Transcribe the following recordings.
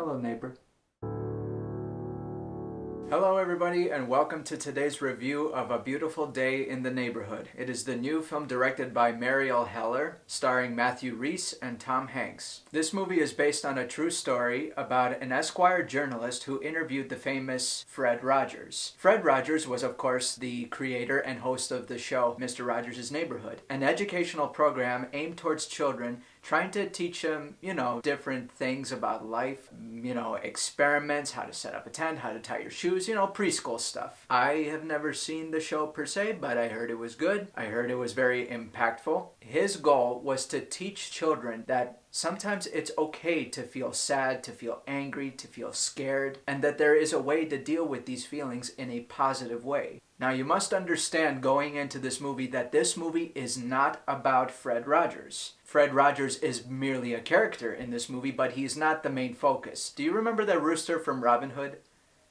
Hello, neighbor. Hello, everybody, and welcome to today's review of A Beautiful Day in the Neighborhood. It is the new film directed by Marielle Heller, starring Rhys and Tom Hanks. This movie is based on a true story about an Esquire journalist who interviewed the famous Fred Rogers. Fred Rogers was, of course, the creator and host of the show Mr. Rogers' Neighborhood, an educational program aimed towards children trying to teach them, different things about life, experiments, how to set up a tent, how to tie your shoes, preschool stuff. I have never seen the show per se, but I heard it was good. I heard it was very impactful. His goal was to teach children that sometimes it's okay to feel sad, to feel angry, to feel scared, and that there is a way to deal with these feelings in a positive way. Now, you must understand going into this movie that this movie is not about Fred Rogers. Fred Rogers is merely a character in this movie, but he's not the main focus. Do you remember that rooster from Robin Hood?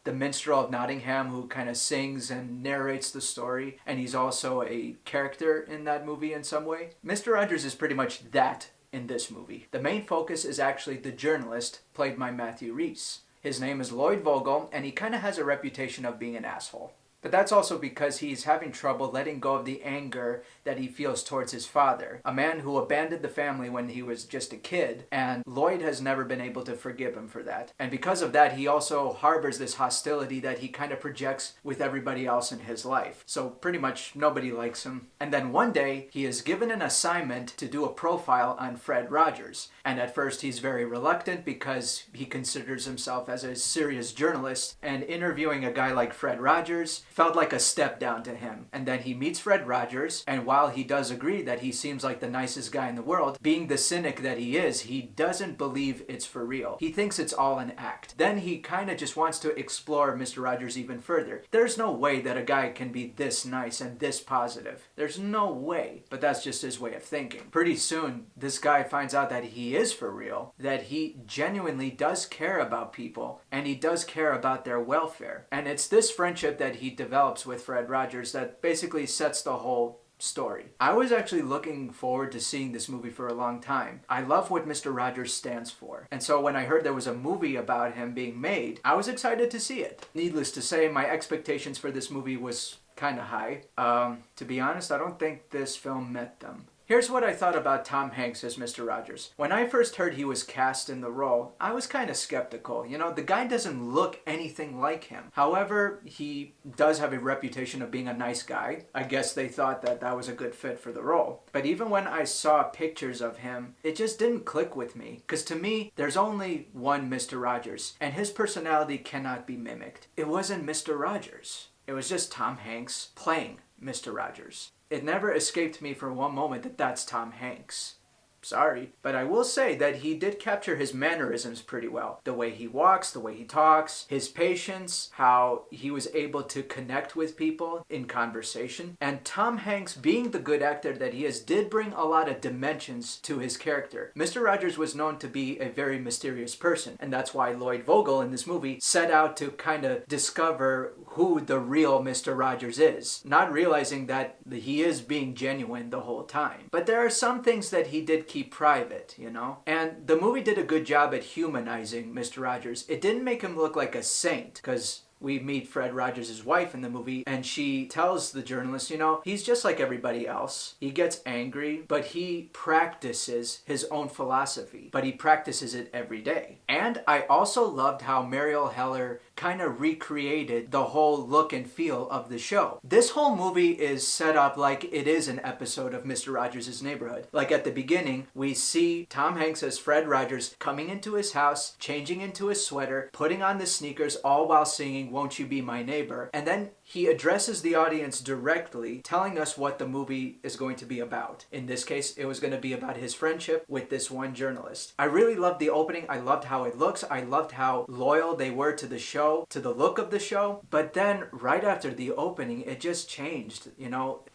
The minstrel of Nottingham who kind of sings and narrates the story, and he's also a character in that movie in some way? Mr. Rogers is pretty much that in this movie. The main focus is actually the journalist, played by Rhys. His name is Lloyd Vogel, and he kind of has a reputation of being an asshole. But that's also because he's having trouble letting go of the anger that he feels towards his father, a man who abandoned the family when he was just a kid, and Lloyd has never been able to forgive him for that. And because of that, he also harbors this hostility that he kind of projects with everybody else in his life. So pretty much nobody likes him. And then one day, he is given an assignment to do a profile on Fred Rogers. And at first, he's very reluctant because he considers himself as a serious journalist, and interviewing a guy like Fred Rogers felt like a step down to him. And then he meets Fred Rogers, and while he does agree that he seems like the nicest guy in the world, being the cynic that he is, he doesn't believe it's for real. He thinks it's all an act. Then he kind of just wants to explore Mr. Rogers even further. There's no way that a guy can be this nice and this positive. There's no way. But that's just his way of thinking. Pretty soon, this guy finds out that he is for real, that he genuinely does care about people, and he does care about their welfare. And it's this friendship that he develops with Fred Rogers that basically sets the whole story. I was actually looking forward to seeing this movie for a long time. I love what Mr. Rogers stands for. And so when I heard there was a movie about him being made, I was excited to see it. Needless to say, my expectations for this movie was kind of high. To be honest, I don't think this film met them. Here's what I thought about Tom Hanks as Mr. Rogers. When I first heard he was cast in the role, I was kind of skeptical. The guy doesn't look anything like him. However, he does have a reputation of being a nice guy. I guess they thought that that was a good fit for the role. But even when I saw pictures of him, it just didn't click with me. Because to me, there's only one Mr. Rogers, and his personality cannot be mimicked. It wasn't Mr. Rogers. It was just Tom Hanks playing Mr. Rogers. It never escaped me for one moment that that's Tom Hanks. Sorry, but I will say that he did capture his mannerisms pretty well. The way he walks, the way he talks, his patience, how he was able to connect with people in conversation. And Tom Hanks, being the good actor that he is, did bring a lot of dimensions to his character. Mr. Rogers was known to be a very mysterious person, and that's why Lloyd Vogel in this movie set out to kind of discover who the real Mr. Rogers is, not realizing that he is being genuine the whole time. But there are some things that he did keep private, And the movie did a good job at humanizing Mr. Rogers. It didn't make him look like a saint, because we meet Fred Rogers' wife in the movie, and she tells the journalist, he's just like everybody else. He gets angry, but he practices his own philosophy, but he practices it every day. And I also loved how Marielle Heller kind of recreated the whole look and feel of the show. This whole movie is set up like it is an episode of Mr. Rogers' Neighborhood. Like at the beginning, we see Tom Hanks as Fred Rogers coming into his house, changing into his sweater, putting on the sneakers, all while singing "Won't You Be My Neighbor?" And then he addresses the audience directly, telling us what the movie is going to be about. In this case, it was going to be about his friendship with this one journalist. I really loved the opening. I loved how it looks. I loved how loyal they were to the show, to the look of the show. But then right after the opening, it just changed.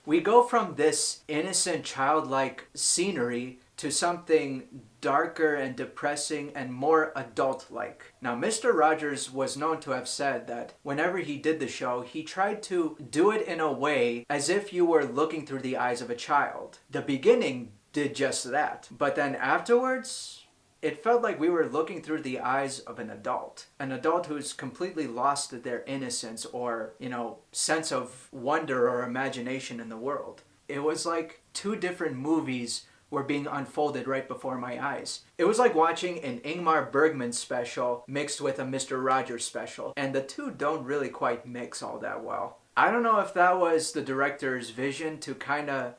We go from this innocent, childlike scenery to something darker and depressing and more adult-like. Now, Mr. Rogers was known to have said that whenever he did the show, he tried to do it in a way as if you were looking through the eyes of a child. The beginning did just that. But then afterwards, It felt like we were looking through the eyes of an adult who's completely lost their innocence or, sense of wonder or imagination in the world. It was like two different movies were being unfolded right before my eyes. It was like watching an Ingmar Bergman special mixed with a Mr. Rogers special, and the two don't really quite mix all that well. I don't know if that was the director's vision to kind of,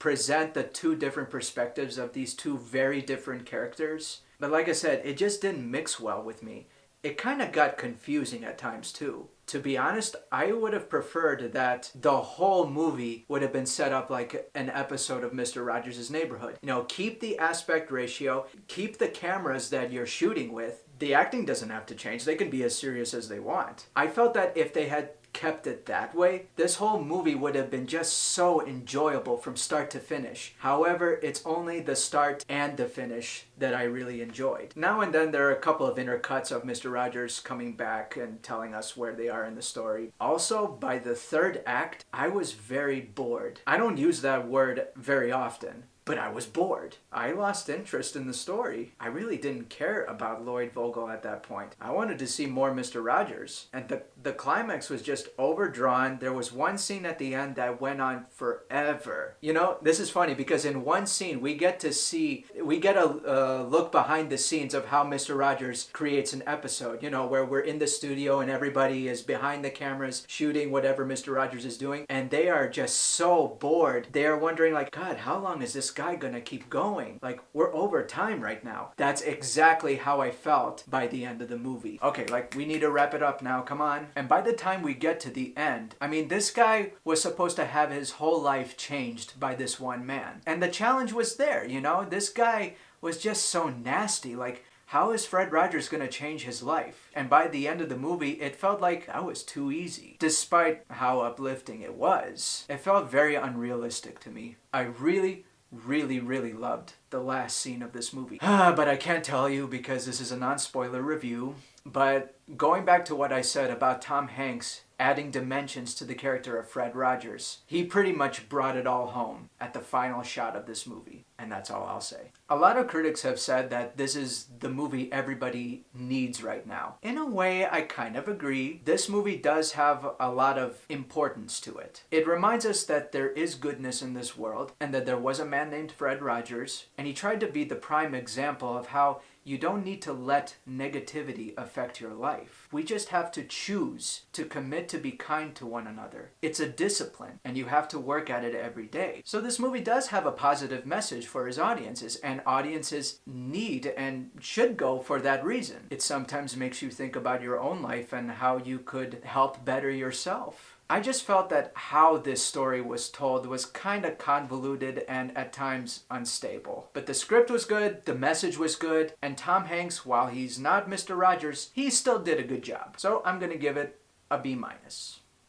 present the two different perspectives of these two very different characters. But like I said, it just didn't mix well with me. It kind of got confusing at times too. To be honest, I would have preferred that the whole movie would have been set up like an episode of Mr. Rogers' Neighborhood. Keep the aspect ratio, keep the cameras that you're shooting with. The acting doesn't have to change. They can be as serious as they want. I felt that if they had kept it that way, this whole movie would have been just so enjoyable from start to finish. However, it's only the start and the finish that I really enjoyed. Now and then there are a couple of intercuts of Mr. Rogers coming back and telling us where they are in the story. Also, by the third act, I was very bored. I don't use that word very often, but I was bored. I lost interest in the story. I really didn't care about Lloyd Vogel at that point. I wanted to see more Mr. Rogers. And the climax was just overdrawn. There was one scene at the end that went on forever. This is funny because in one scene we get a look behind the scenes of how Mr. Rogers creates an episode, where we're in the studio and everybody is behind the cameras shooting whatever Mr. Rogers is doing. And they are just so bored. They are wondering like, God, how long is this guy gonna keep going? Like, we're over time right now. That's exactly how I felt by the end of the movie. Okay, we need to wrap it up now, come on. And by the time we get to the end, this guy was supposed to have his whole life changed by this one man. And the challenge was there, This guy was just so nasty. Like, how is Fred Rogers going to change his life? And by the end of the movie, it felt like that was too easy. Despite how uplifting it was, it felt very unrealistic to me. I really loved the last scene of this movie. But I can't tell you because this is a non-spoiler review. But going back to what I said about Tom Hanks adding dimensions to the character of Fred Rogers, he pretty much brought it all home at the final shot of this movie. And that's all I'll say. A lot of critics have said that this is the movie everybody needs right now. In a way, I kind of agree. This movie does have a lot of importance to it. It reminds us that there is goodness in this world and that there was a man named Fred Rogers, and he tried to be the prime example of how you don't need to let negativity affect your life. We just have to choose to commit to be kind to one another. It's a discipline, and you have to work at it every day. So this movie does have a positive message for his audiences, and audiences need and should go for that reason. It sometimes makes you think about your own life and how you could help better yourself. I just felt that how this story was told was kind of convoluted and at times unstable. But the script was good, the message was good, and Tom Hanks, while he's not Mr. Rogers, he still did a good job. So I'm going to give it a B-.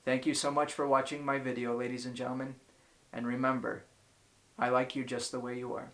Thank you so much for watching my video, ladies and gentlemen. And remember, I like you just the way you are.